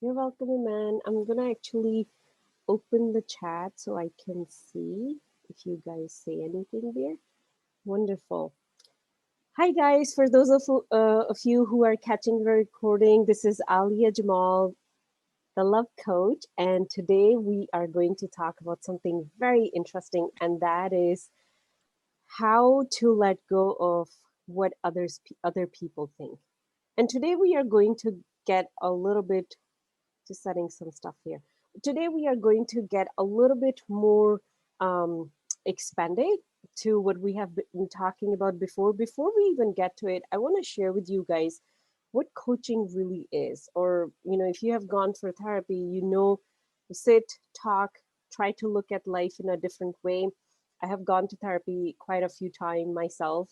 You're welcome, Iman. I'm gonna actually open the chat so I can see if you guys say anything there. Wonderful. Hi, guys. For those of you who are catching the recording, this is Alia Jamal, the love coach, and today we are going to talk about something very interesting, and that is how to let go of what other people think. And today we are going to get a little bit to setting some stuff here. Today we are going to get a little bit more um, expanded to what we have been talking about before. Before we even get to it, I want to share with you guys what coaching really is. Or, if you have gone for therapy, sit, talk, try to look at life in a different way. I have gone to therapy quite a few times myself.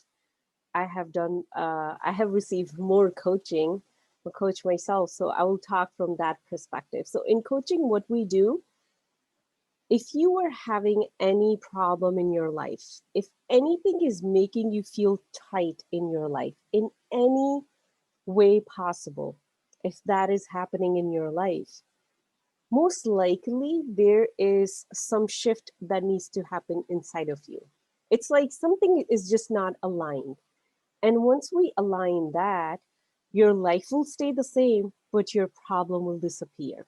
I have received more coaching, a coach myself. So I will talk from that perspective. So in coaching, what we do, if you are having any problem in your life, if anything is making you feel tight in your life in any way possible, if that is happening in your life, most likely there is some shift that needs to happen inside of you. It's like something is just not aligned. And once we align that, your life will stay the same, but your problem will disappear.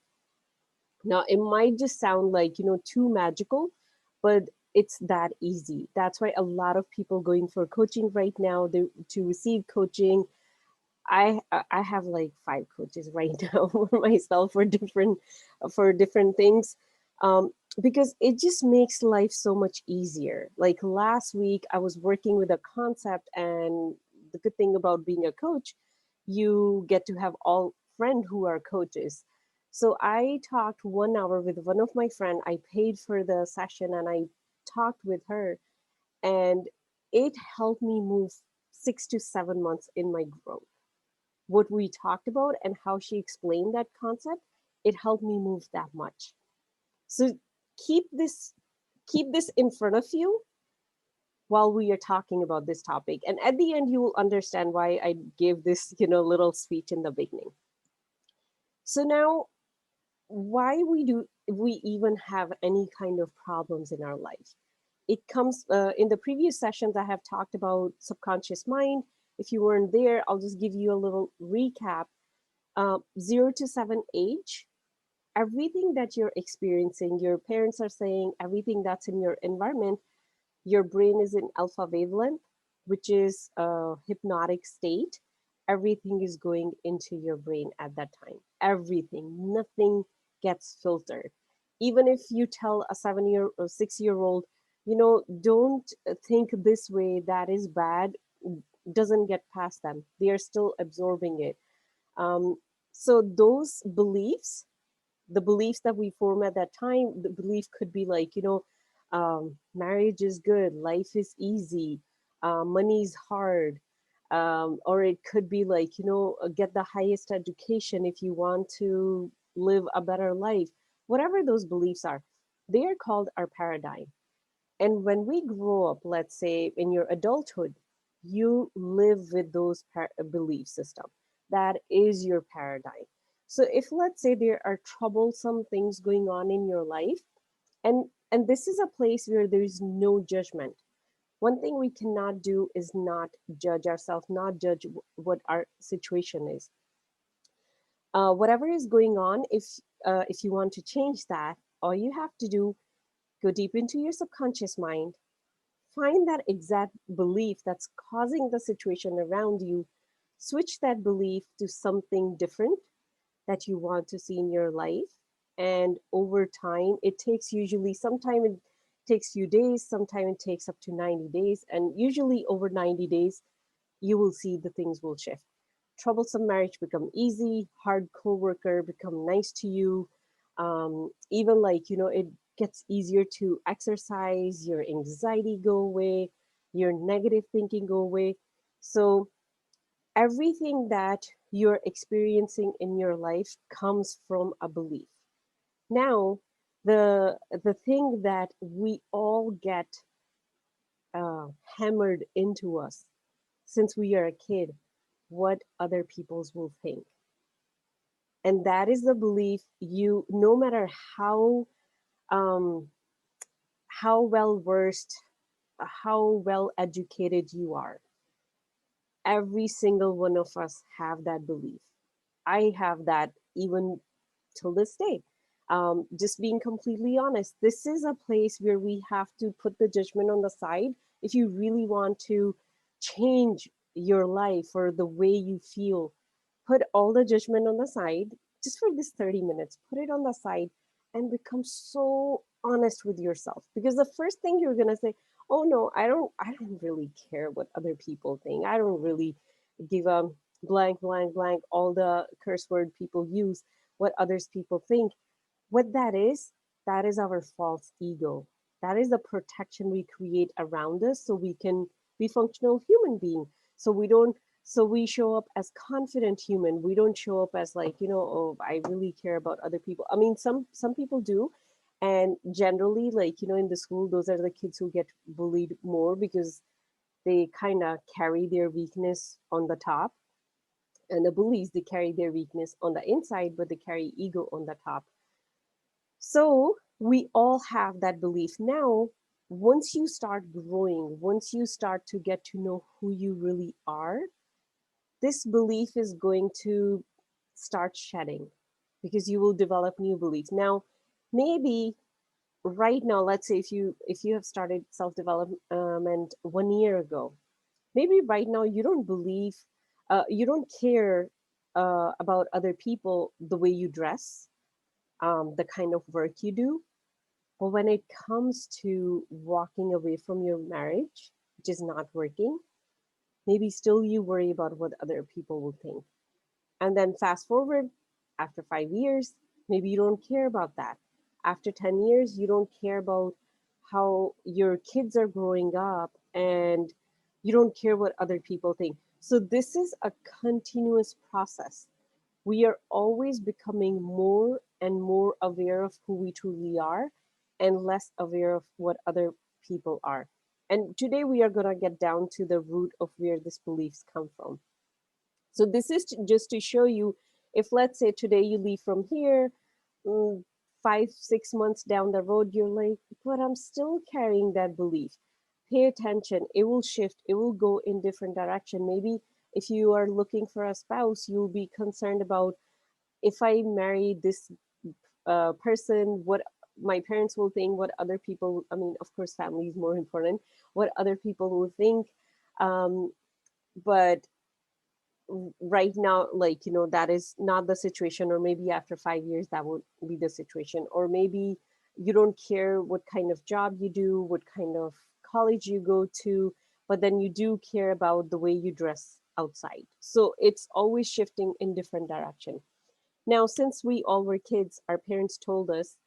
Now, it might just sound like, too magical, but it's that easy. That's why a lot of people going for coaching right now, to receive coaching. I have like five coaches right now for myself for different things. Because it just makes life so much easier. Like last week, I was working with a concept, and the good thing about being a coach, you get to have all friends who are coaches. So I talked 1 hour with one of my friend. I paid for the session, and I talked with her, and it helped me move 6 to 7 months in my growth. What we talked about and how she explained that concept, it helped me move that much. So keep this keep this in front of you while we are talking about this topic, and at the end you will understand why I gave this little speech in the beginning. So now, why we even have any kind of problems in our life? It comes in the previous sessions I have talked about subconscious mind. If you weren't there, I'll just give you a little recap. 0 to 7 age, everything that you're experiencing, your parents are saying, everything that's in your environment, your brain is in alpha wavelength, which is a hypnotic state. Everything is going into your brain at that time. Everything, nothing gets filtered. Even if you tell a 7 year or 6 year old, don't think this way, that is bad, doesn't get past them. They are still absorbing it. Um, so those beliefs, the beliefs that we form at that time, the belief could be like, marriage is good, life is easy, money's hard. Or it could be like, get the highest education if you want to live a better life. Whatever those beliefs are, they are called our paradigm. And when we grow up, let's say in your adulthood, you live with those belief system. That is your paradigm. So if, let's say, there are troublesome things going on in your life, and this is a place where there is no judgment. One thing we cannot do is not judge ourselves, not judge what our situation is. Whatever is going on, if you want to change that, all you have to do, go deep into your subconscious mind, find that exact belief that's causing the situation around you, switch that belief to something different that you want to see in your life. And over time, it takes usually, sometime it takes few days, sometime it takes up to 90 days. And usually over 90 days, you will see the things will shift. Troublesome marriage become easy, hard coworker become nice to you. Even like, it gets easier to exercise, your anxiety go away, your negative thinking go away. So everything that you're experiencing in your life comes from a belief. Now, the thing that we all get hammered into us since we are a kid, what other peoples will think. And that is the belief you, no matter um, how well versed, how well educated you are, every single one of us have that belief. I have that even till this day. Just being completely honest, this is a place where we have to put the judgment on the side if you really want to change your life or the way you feel. Put all the judgment on the side just for this 30 minutes. Put it on the side and become so honest with yourself, because the first thing you're going to say, oh no, I don't really care what other people think. I don't really give a blank blank blank all the curse word people use, what others people think. What that is our false ego. That is the protection we create around us so we can be functional human being. So we don't, so we show up as confident human. We don't show up as like, oh, I really care about other people. I mean, some people do. And generally, like, in the school, those are the kids who get bullied more because they kind of carry their weakness on the top, and the bullies, they carry their weakness on the inside, but they carry ego on the top. So we all have that belief. Now, once you start growing, once you start to get to know who you really are, this belief is going to start shedding because you will develop new beliefs. Now, maybe right now, let's say if you have started self development 1 year ago, maybe right now you don't believe, you don't care about other people, the way you dress, the kind of work you do. But when it comes to walking away from your marriage, which is not working, maybe still you worry about what other people will think. And then fast forward, after 5 years, maybe you don't care about that. After 10 years, you don't care about how your kids are growing up, and you don't care what other people think. So this is a continuous process. We are always becoming more and more aware of who we truly are and less aware of what other people are. And today we are going to get down to the root of where these beliefs come from. So this is just to show you, if let's say today you leave from here, mm, 5 6 months down the road, you're like, but I'm still carrying that belief. Pay attention. It will shift. It will go in different direction. Maybe if you are looking for a spouse, you'll be concerned about, if I marry this person, what my parents will think, what other people, I mean, of course, family is more important, what other people will think. Um, but right now, like, that is not the situation, or maybe after 5 years, that would be the situation. Or maybe you don't care what kind of job you do, what kind of college you go to, but then you do care about the way you dress outside. So it's always shifting in different direction. Now, since we all were kids, our parents told us,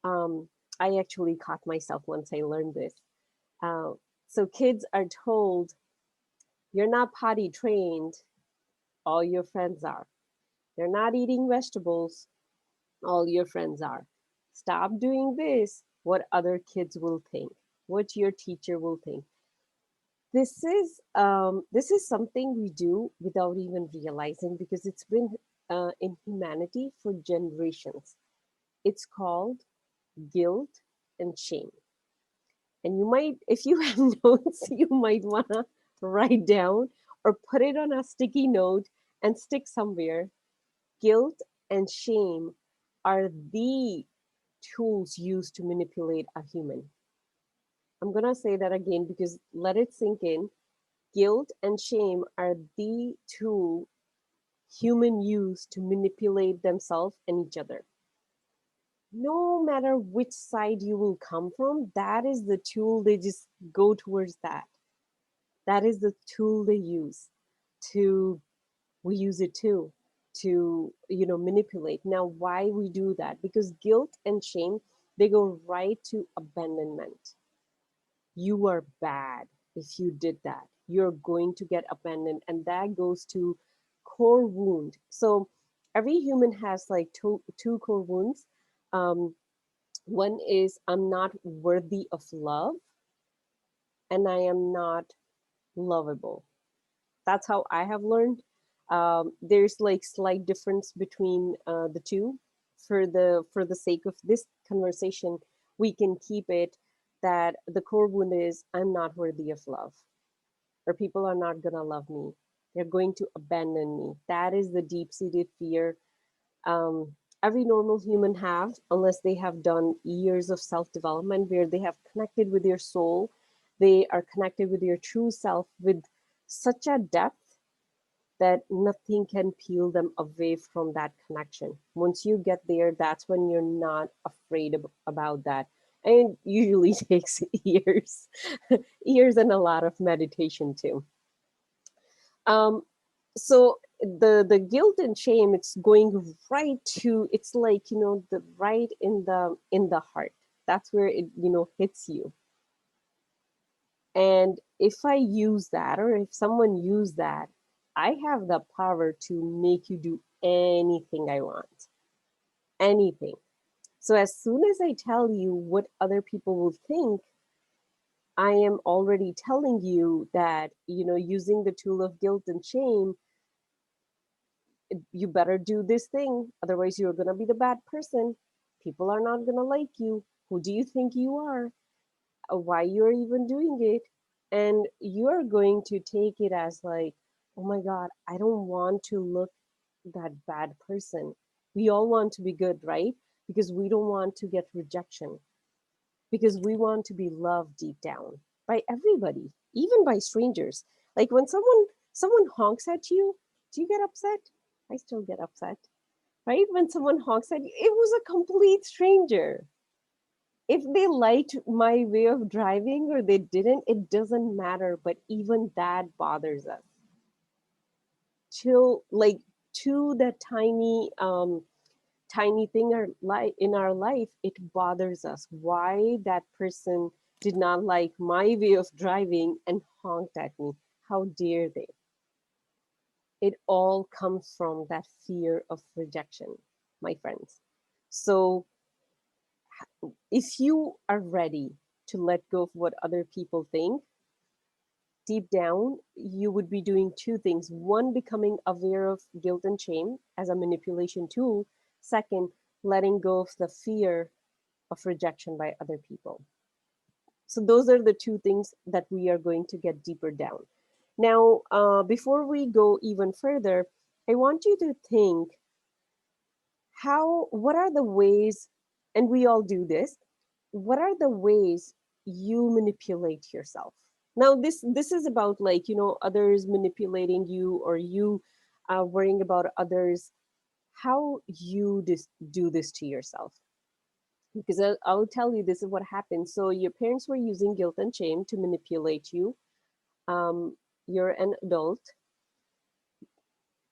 um, I actually caught myself once I learned this. Uh, so kids are told, you're not potty trained, all your friends are. You're not eating vegetables, all your friends are. Stop doing this, what other kids will think, what your teacher will think. This is something we do without even realizing, because it's been in humanity for generations. It's called guilt and shame. And you might, if you have notes, you might want to write down or put it on a sticky note and stick somewhere. Guilt and shame are the tools used to manipulate a human. I'm going to say that again because let it sink in. Guilt and shame are the tool human use to manipulate themselves and each other. No matter which side you will come from, that is the tool. They just go towards that. That is the tool they use to, we use it too, to, manipulate. Now, why we do that? Because guilt and shame, they go right to abandonment. You are bad if you did that. You're going to get abandoned, and that goes to core wound. So every human has like two core wounds. um, One is, I'm not worthy of love, and I am not lovable. That's how I have learned. There's like slight difference between the two. For the sake of this conversation, we can keep it that the core wound is I'm not worthy of love, or people are not gonna love me. They're going to abandon me. That is the deep-seated fear every normal human have, unless they have done years of self-development where they have connected with their soul, they are connected with their true self with such a depth that nothing can peel them away from that connection. Once you get there, that's when you're not afraid about that. And it usually takes years, years and a lot of meditation too. Um, so the guilt and shame, it's going right to, it's like, the right in the heart. That's where it, hits you. And if I use that, or if someone use that, I have the power to make you do anything I want. Anything. So as soon as I tell you what other people will think, I am already telling you that, using the tool of guilt and shame, you better do this thing. Otherwise, you're going to be the bad person. People are not going to like you. Who do you think you are? Why you're even doing it? And you're going to take it as like, oh my God, I don't want to look that bad person. We all want to be good, right? Because we don't want to get rejection, because we want to be loved deep down by everybody, even by strangers. Like when someone honks at you, do you get upset? I still get upset, right? When someone honks at you, it was a complete stranger. If they liked my way of driving or they didn't, it doesn't matter. But even that bothers us. Till like to that tiny thing in our life, it bothers us. Why that person did not like my way of driving and honked at me? How dare they? It all comes from that fear of rejection, my friends. So if you are ready to let go of what other people think, deep down, you would be doing two things. One, becoming aware of guilt and shame as a manipulation tool. Second, letting go of the fear of rejection by other people. So, those are the two things that we are going to get deeper down. Now, before we go even further, I want you to think what are the ways, and we all do this, what are the ways you manipulate yourself? Now this is about, like, others manipulating you, or you worrying about others. How you do this to yourself? Because I'll tell you, this is what happened. So your parents were using guilt and shame to manipulate you. You're an adult.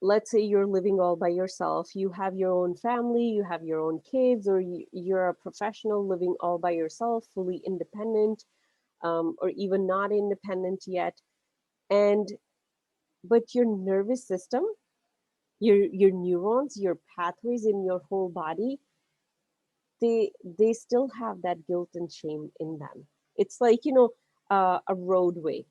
Let's say you're living all by yourself. You have your own family, you have your own kids, or you're a professional living all by yourself, fully independent, or even not independent yet. And but your nervous system, your neurons, your pathways in your whole body, they still have that guilt and shame in them. It's like, a roadway.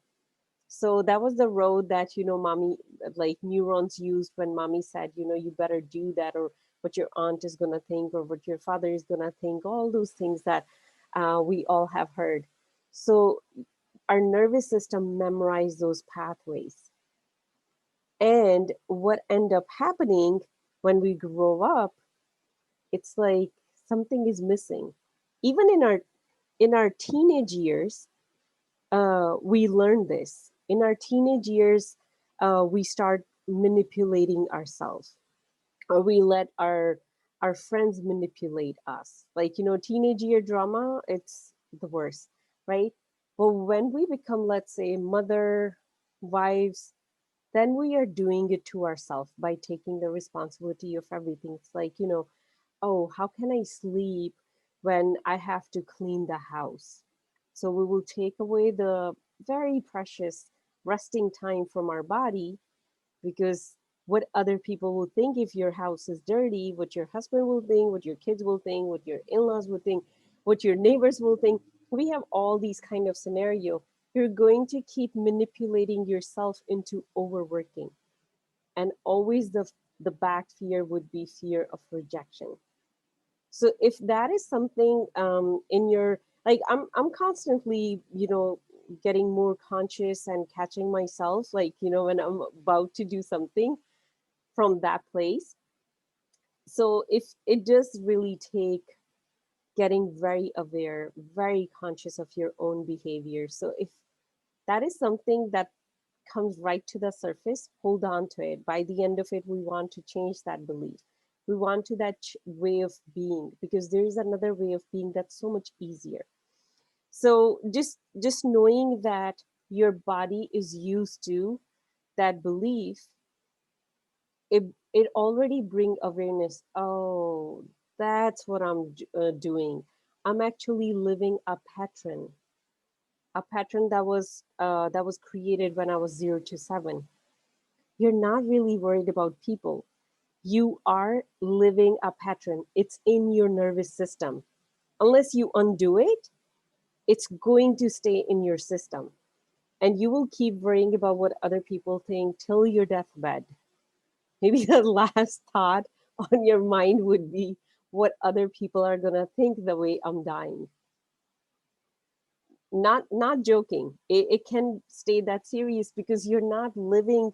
So that was the road that, mommy, like, neurons used when mommy said, you better do that, or what your aunt is going to think, or what your father is going to think, all those things that we all have heard. So our nervous system memorized those pathways. And what end up happening when we grow up, it's like something is missing. Even in our teenage years, we learn this. In our teenage years, we start manipulating ourselves, or we let our friends manipulate us. Like, teenage year drama, it's the worst, right? But when we become, let's say, mother, wives, then we are doing it to ourselves by taking the responsibility of everything. It's like, oh, how can I sleep when I have to clean the house? So we will take away the very precious resting time from our body, because what other people will think if your house is dirty, what your husband will think, what your kids will think, what your in-laws will think, what your neighbors will think. We have all these kind of scenario. You're going to keep manipulating yourself into overworking. and always the back fear would be fear of rejection. So if that is something in your, like, I'm constantly, getting more conscious and catching myself, like, when I'm about to do something from that place. So if it does really take getting very aware, very conscious of your own behavior. So if that is something that comes right to the surface, hold on to it. By the end of it, we want to change that belief. We want to that way of being, because there is another way of being that's so much easier. So just knowing that your body is used to that belief, it already bring awareness. Oh, that's what I'm doing. I'm actually living a pattern that was created when I was 0 to 7. You're not really worried about people. You are living a pattern. It's in your nervous system. Unless you undo it, it's going to stay in your system. And you will keep worrying about what other people think till your deathbed. Maybe the last thought on your mind would be what other people are going to think the way I'm dying. Not joking. It can stay that serious because you're not living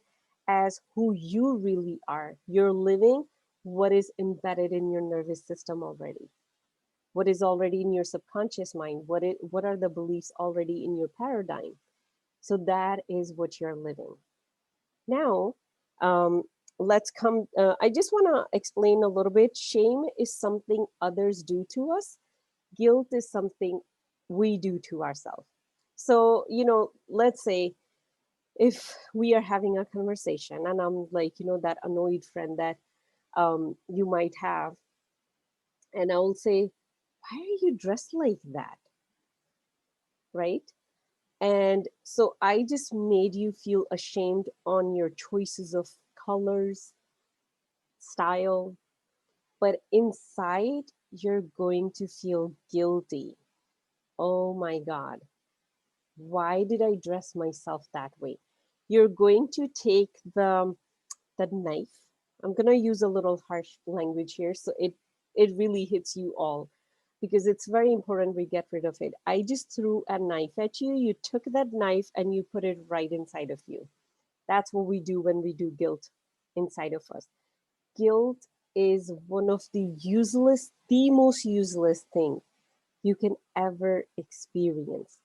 as who you really are. You're living what is embedded in your nervous system already, what is already in your subconscious mind, what are the beliefs already in your paradigm. So that is what you're living. Now, um, let's come. I just want to explain a little bit. Shame is something others do to us, guilt is something we do to ourselves. So, let's say if we are having a conversation and I'm like, that annoyed friend that you might have, and I will say, why are you dressed like that? Right? And so I just made you feel ashamed on your choices of colors, style, but inside you're going to feel guilty. Oh my God, why did I dress myself that way? You're going to take the knife. I'm gonna use a little harsh language here, so it really hits you all because it's very important we get rid of it. I just threw a knife at you. You took that knife and you put it right inside of you. That's what we do when we do guilt inside of us. Guilt is one of the most useless thing you can ever experience.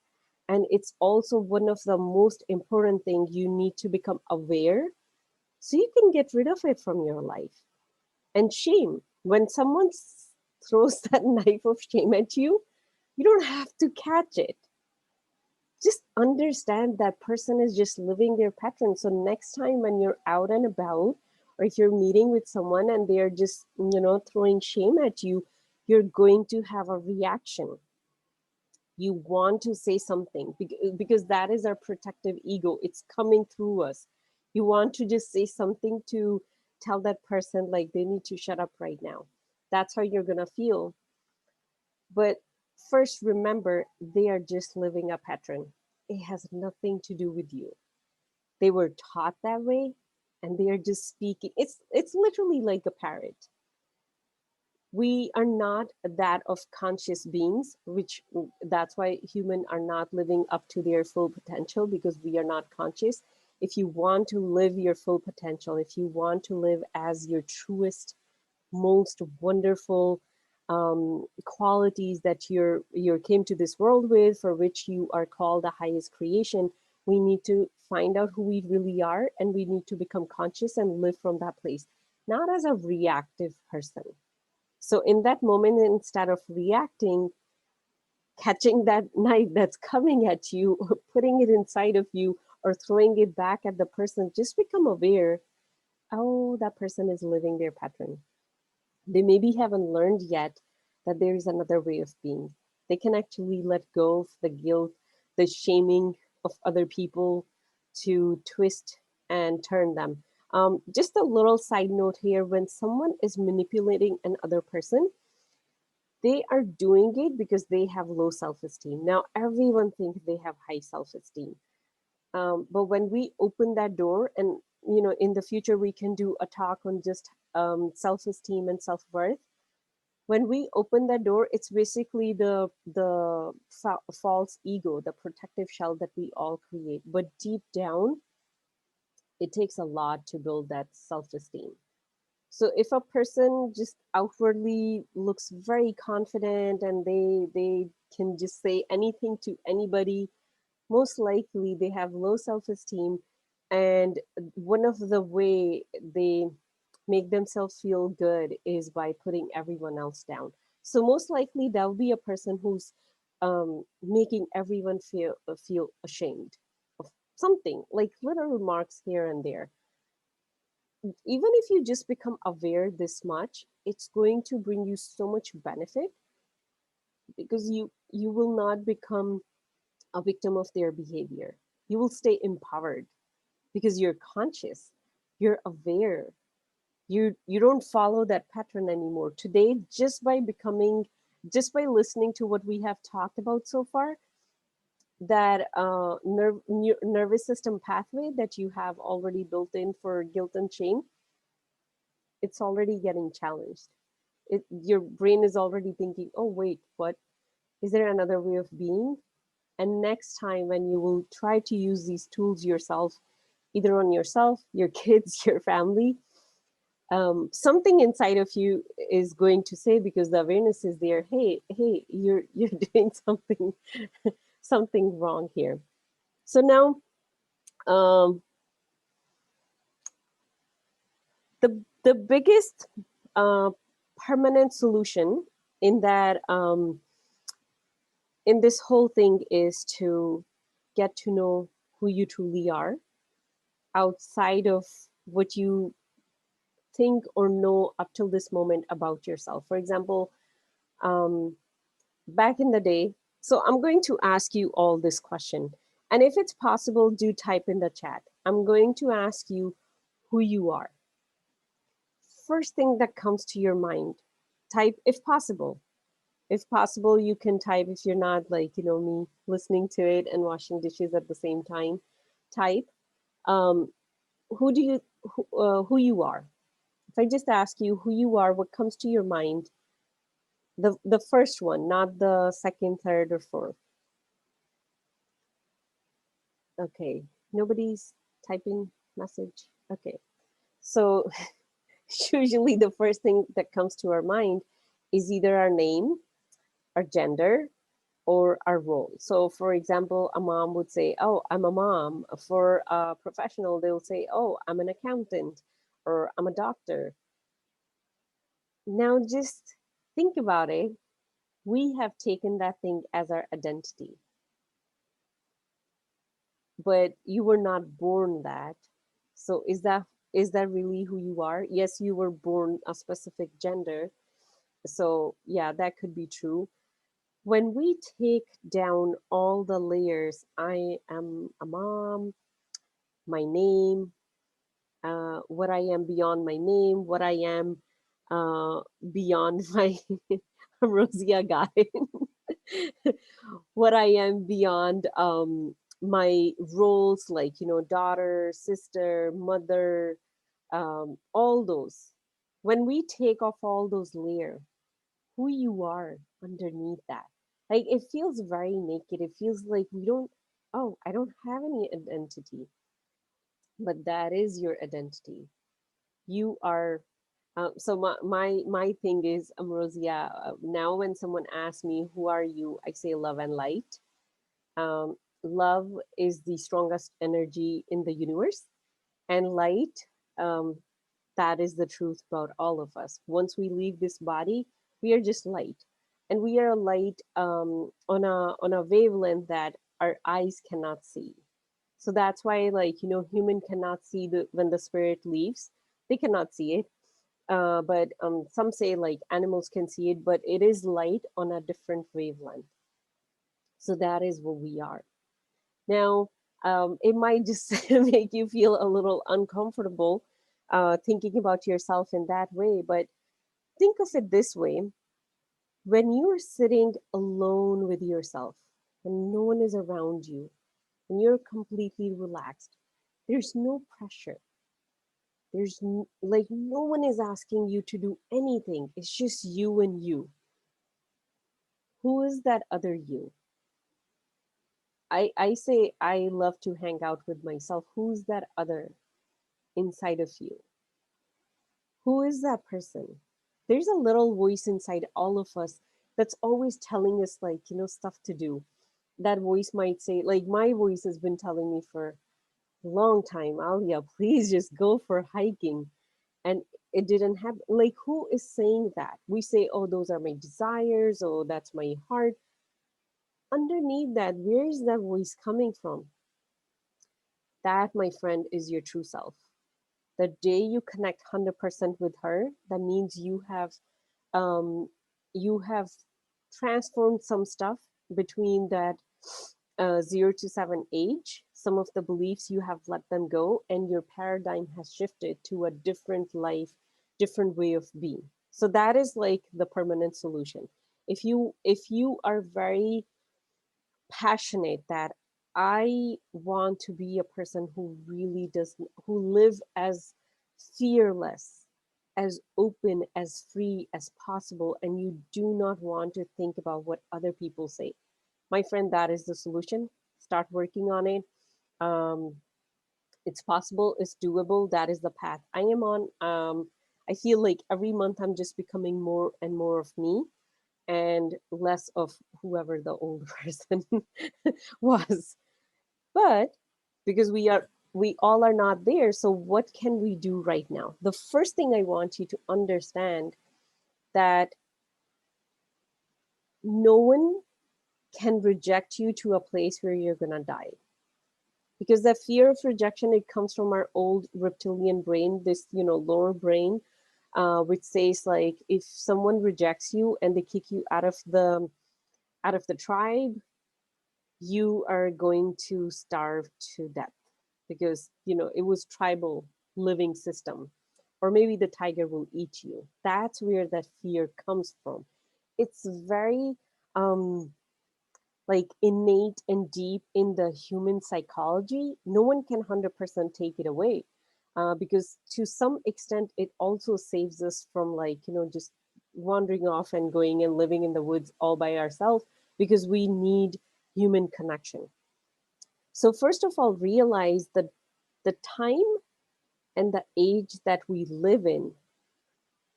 And it's also one of the most important things you need to become aware so you can get rid of it from your life. And shame, when someone throws that knife of shame at you, you don't have to catch it. Just understand that person is just living their pattern. So next time when you're out and about, or if you're meeting with someone and they're just, throwing shame at you, you're going to have a reaction. You want to say something because that is our protective ego. It's coming through us. You want to just say something to tell that person like they need to shut up right now. That's how you're going to feel. But first, remember, they are just living a pattern. It has nothing to do with you. They were taught that way and they are just speaking. It's literally like a parrot. We are not that of conscious beings, which that's why human are not living up to their full potential, because we are not conscious. If you want to live your full potential, if you want to live as your truest, most wonderful qualities that you came to this world with, for which you are called the highest creation, we need to find out who we really are, and we need to become conscious and live from that place, not as a reactive person. So in that moment, instead of reacting, catching that knife that's coming at you, or putting it inside of you, or throwing it back at the person, just become aware. Oh, that person is living their pattern. They maybe haven't learned yet that there is another way of being. They can actually let go of the guilt, the shaming of other people to twist and turn them. Just a little side note here, when someone is manipulating another person, they are doing it because they have low self-esteem. Now everyone thinks they have high self-esteem, but when we open that door and in the future we can do a talk on just self-esteem and self-worth. When we open that door, it's basically the false ego, the protective shell that we all create. But deep down, it takes a lot to build that self-esteem. So if a person just outwardly looks very confident and they can just say anything to anybody, most likely they have low self-esteem. And one of the way they make themselves feel good is by putting everyone else down. So most likely that will be a person who's making everyone feel ashamed of something, like little remarks here and there. Even if you just become aware this much, it's going to bring you so much benefit, because you will not become a victim of their behavior. You will stay empowered because you're conscious, you're aware. You don't follow that pattern anymore. Today, just by listening to what we have talked about so far, that nervous system pathway that you have already built in for guilt and shame, it's already getting challenged. Your brain is already thinking, oh wait, what, is there another way of being? And next time when you will try to use these tools yourself, either on yourself, your kids, your family, something inside of you is going to say, because the awareness is there, hey, you're doing something wrong here. So now, um, the biggest uh, permanent solution in that in this whole thing is to get to know who you truly are outside of what you think or know up till this moment about yourself. For example, um, back in the day, so I'm going to ask you all this question. And if it's possible, do type in the chat. I'm going to ask you who you are. First thing that comes to your mind, type if possible. If possible, you can type. If you're not, like, me listening to it and washing dishes at the same time, type. Um, who you are. If I just ask you who you are, what comes to your mind? The first one, not the second, third, or fourth. Okay, nobody's typing message. Okay, so usually the first thing that comes to our mind is either our name, our gender, or our role. So, for example, a mom would say, "Oh, I'm a mom." For a professional, they'll say, "Oh, I'm an accountant," or "I'm a doctor." Now, just think about it. We have taken that thing as our identity, but you were not born that. So, is that really who you are? Yes, you were born a specific gender. So, yeah, that could be true. When we take down all the layers, I am a mom, my name, what I am beyond my name, what I am beyond my Rosia guy, what I am beyond my roles, like, daughter, sister, mother, all those. When we take off all those layers, who you are underneath that, like, it feels very naked. It feels like we don't, oh, I don't have any identity, but that is your identity. You are so my thing is, Ambrosia, now when someone asks me who are you, I say love and light. Love is the strongest energy in the universe, and light, um, that is the truth about all of us. Once we leave this body, we are just light, and we are light on a wavelength that our eyes cannot see. So that's why, like, human cannot see the when the spirit leaves. They cannot see it. But some say like animals can see it, but it is light on a different wavelength. So that is what we are. Now, it might just make you feel a little uncomfortable thinking about yourself in that way, but think of it this way: when you're sitting alone with yourself and no one is around you, and you're completely relaxed, there's no pressure. like no one is asking you to do anything. It's just you and you. Who is that other you? I say I love to hang out with myself. Who's that other inside of you? Who is that person? There's a little voice inside all of us that's always telling us, like, stuff to do. That voice might say, like, my voice has been telling me for a long time, Alia, please just go for hiking. And it didn't happen. Like, who is saying that? We say, oh, those are my desires. Oh, that's my heart. Underneath that, where is that voice coming from? That, my friend, is your true self. The day you connect 100% with her, that means um, you have transformed some stuff between that 0 to 7 age. Some of the beliefs you have let them go, and your paradigm has shifted to a different life, different way of being. So that is like the permanent solution. If you are very passionate that I want to be a person who really does, who live as fearless, as open, as free as possible, and you do not want to think about what other people say. My friend, that is the solution. Start working on it. Um, it's possible, it's doable. That is the path I am on. I feel like every month I'm just becoming more and more of me and less of whoever the old person was. But because we all are not there, so what can we do right now? The first thing I want you to understand that no one can reject you to a place where you're going to die, because the fear of rejection, it comes from our old reptilian brain, this lower brain, which says, like, if someone rejects you and they kick you out of the tribe, you are going to starve to death, because it was tribal living system. Or maybe the tiger will eat you. That's where that fear comes from. It's very like innate and deep in the human psychology. No one can 100% take it away, because to some extent it also saves us from, like, just wandering off and going and living in the woods all by ourselves, because we need human connection. So first of all, realize that the time and the age that we live in,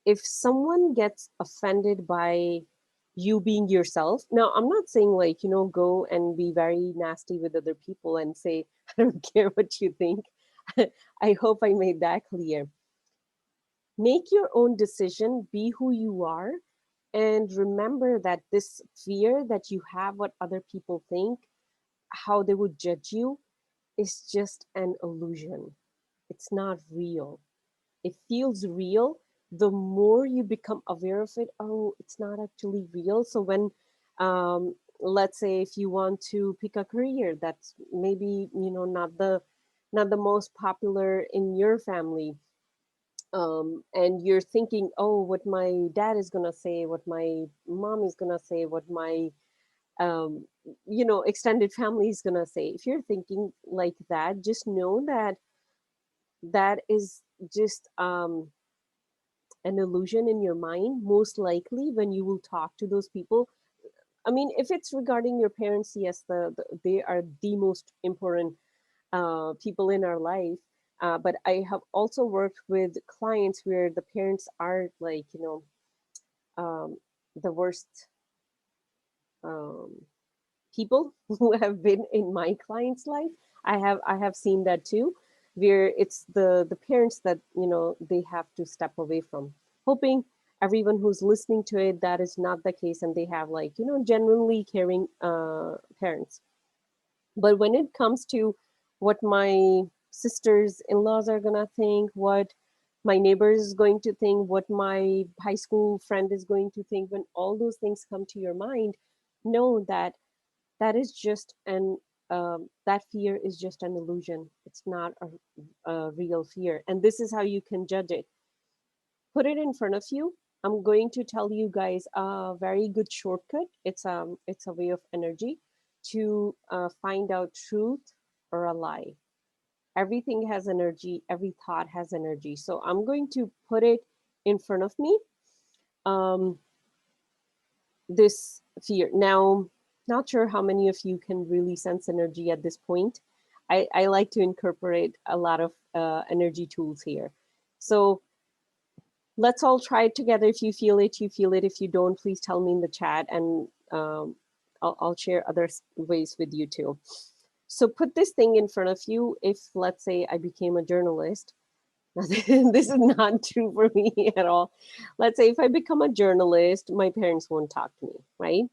if someone gets offended by you being yourself, now I'm not saying, like, go and be very nasty with other people and say, I don't care what you think. I hope I made that clear. Make your own decision, be who you are, and remember that this fear that you have, what other people think, how they would judge you, is just an illusion. It's not real. It feels real. The more you become aware of it, oh, it's not actually real. So when, let's say, if you want to pick a career that's maybe not the most popular in your family, and you're thinking, oh, what my dad is gonna say, what my mom is gonna say, what my um, extended family is gonna say. If you're thinking like that, just know that that is just an illusion in your mind. Most likely when you will talk to those people, I mean, if it's regarding your parents, yes, they are the most important people in our life. But I have also worked with clients where the parents are, like, um, the worst um, people who have been in my client's life. I have seen that too, where it's the parents that they have to step away from. Hoping everyone who's listening to it, that is not the case, and they have, like, genuinely caring parents. But when it comes to what my sisters in-laws are gonna think, what my neighbor is going to think, what my high school friend is going to think, when all those things come to your mind, know that that is just an that fear is just an illusion. It's not a real fear, and this is how you can judge it. Put it in front of you. I'm going to tell you guys a very good shortcut. It's a way of energy to find out truth or a lie. Everything has energy, every thought has energy. So I'm going to put it in front of me. Um, this fear. Now, not sure how many of you can really sense energy at this point. I like to incorporate a lot of energy tools here. So let's all try it together. If you feel it, you feel it. If you don't, please tell me in the chat, and I'll share other ways with you too. So put this thing in front of you. If, let's say, I became a journalist, this is not true for me at all. Let's say if I become a journalist, my parents won't talk to me, right?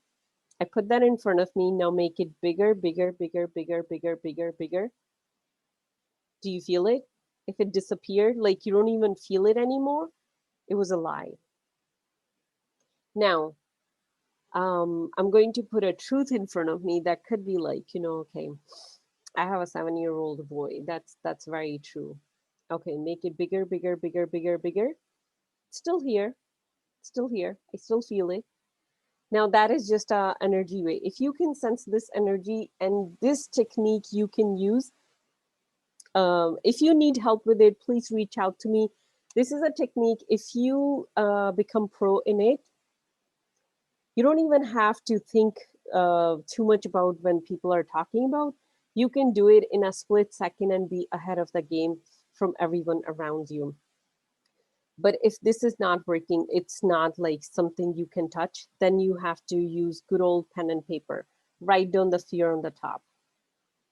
I put that in front of me. Now make it bigger, bigger, bigger, bigger, bigger, bigger, bigger. Do you feel it? If it disappeared, like you don't even feel it anymore, it was a lie. Now, I'm going to put a truth in front of me that could be like, okay, I have a 7-year-old boy. That's very true. Okay, make it bigger, bigger, bigger, bigger, bigger. Still here, still here. I still feel it. Now that is just a energy way. If you can sense this energy and this technique you can use, if you need help with it, please reach out to me. This is a technique. If you become pro in it, you don't even have to think too much about when people are talking about. You can do it in a split second and be ahead of the game from everyone around you. But if this is not working, it's not like something you can touch, then you have to use good old pen and paper. Write down the fear on the top.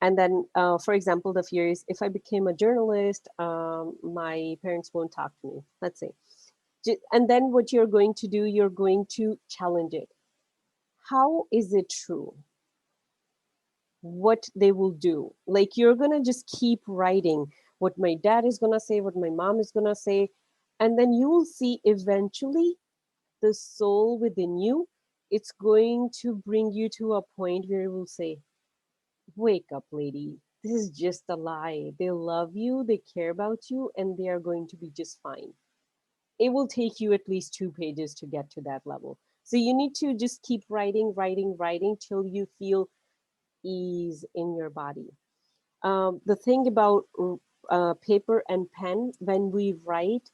And then, for example, the fear is if I became a journalist, my parents won't talk to me, let's say. And then what you're going to do, you're going to challenge it. How is it true? What they will do? Like you're going to just keep writing what my dad is going to say, what my mom is going to say. And then you will see eventually the soul within you, it's going to bring you to a point where it will say, wake up, lady. This is just a lie. They love you, they care about you, and they are going to be just fine. It will take you at least 2 pages to get to that level. So you need to just keep writing, writing, writing till you feel ease in your body. The thing about paper and pen, when we write,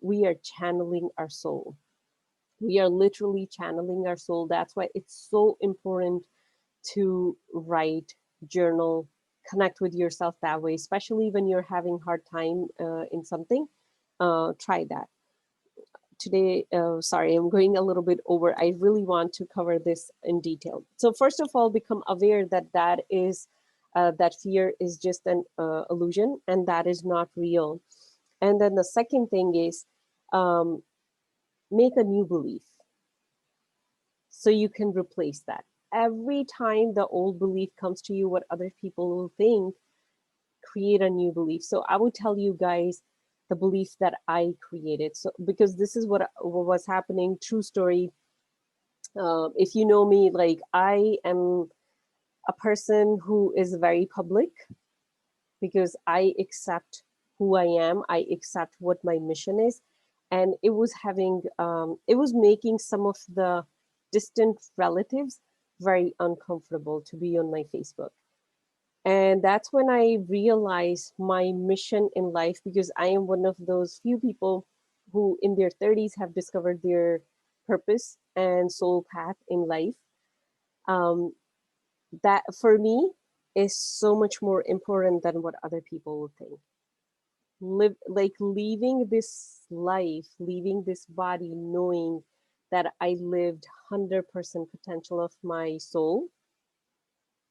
we are channeling our soul. We are literally channeling our soul. That's why it's so important to write, journal, connect with yourself that way, especially when you're having hard time in something. Try that. Today, sorry, I'm going a little bit over. I really want to cover this in detail. So first of all, become aware that that fear is just an illusion and that is not real. And then the second thing is um, make a new belief so you can replace that. Every time the old belief comes to you, what other people will think, create a new belief. So I would tell you guys the belief that I created. So because this is what was happening. True story. If you know me, like I am a person who is very public because I accept who I am. I accept what my mission is, and it was making some of the distant relatives very uncomfortable to be on my Facebook. And that's when I realized my mission in life, because I am one of those few people who in their 30s have discovered their purpose and soul path in life. Um, that for me is so much more important than what other people will think. Live like leaving this life, leaving this body, knowing that I lived 100% potential of my soul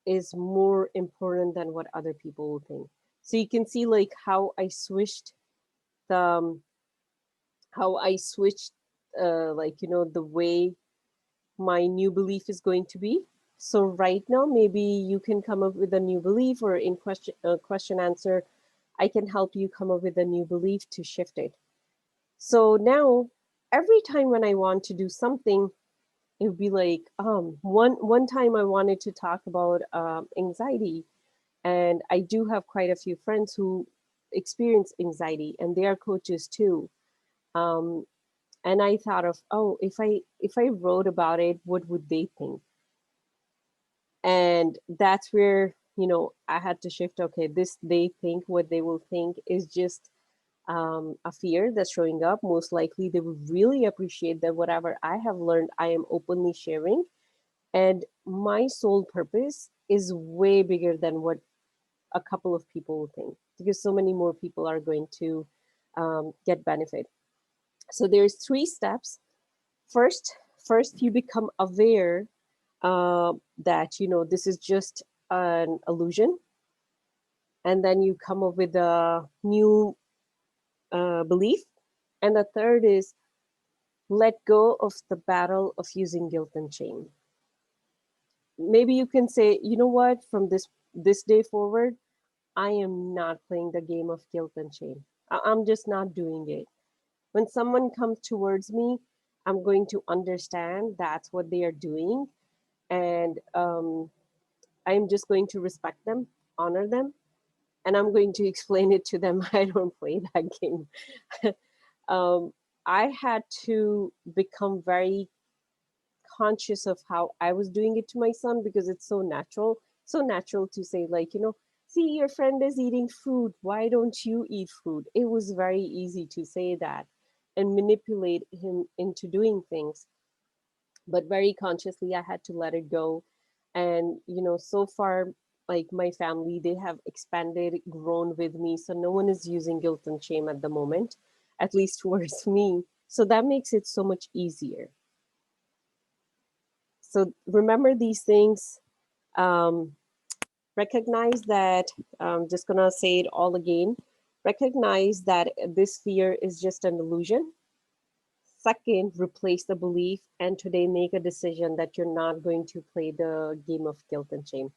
is more important than what other people will think. So you can see like the how I switched like the way my new belief is going to be. So right now maybe you can come up with a new belief, or in question answer I can help you come up with a new belief to shift it. So now every time when I want to do something, it would be like one time I wanted to talk about anxiety. And I do have quite a few friends who experience anxiety, and they are coaches too. Um, and I thought of, oh, if I wrote about it, what would they think? And that's where I had to shift. Okay, this they think what they will think is just a fear that's showing up. Most likely, they would really appreciate that whatever I have learned, I am openly sharing. And my sole purpose is way bigger than what a couple of people will think, because so many more people are going to get benefit. So there's three steps. First, first you become aware that this is just an illusion, and then you come up with a new belief. And the third is let go of the battle of using guilt and shame. Maybe you can say, you know what, from this day forward, I am not playing the game of guilt and shame. I'm just not doing it. When someone comes towards me, I'm going to understand that's what they are doing, and I'm just going to respect them, honor them, and I'm going to explain it to them. I don't play that game. um, I had to become very conscious of how I was doing it to my son, because it's so natural to say, like, see, your friend is eating food. Why don't you eat food? It was very easy to say that and manipulate him into doing things. But very consciously, I had to let it go. And, so far, like my family, they have expanded, grown with me. So no one is using guilt and shame at the moment, at least towards me. So that makes it so much easier. So remember these things. Um, Recognize that, I'm just going to say it all again. Recognize that this fear is just an illusion. Second, replace the belief, and today make a decision that you're not going to play the game of guilt and shame.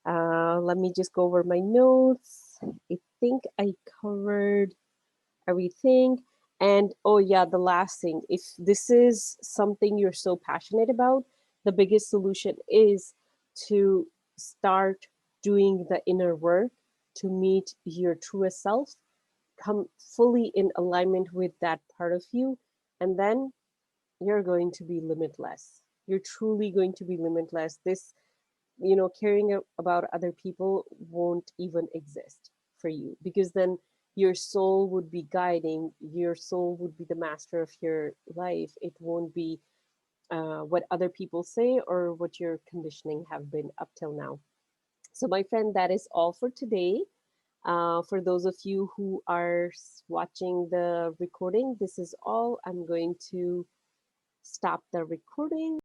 Let me just go over my notes. I think I covered everything. And oh, yeah, the last thing, if this is something you're so passionate about, the biggest solution is to start doing the inner work to meet your truest self, come fully in alignment with that part of you, and then you're going to be limitless. You're truly going to be limitless. This, caring about other people won't even exist for you, because then your soul would be guiding, your soul would be the master of your life. It won't be what other people say or what your conditioning have been up till now. So, my friend, that is all for today. For those of you who are watching the recording, this is all. I'm going to stop the recording.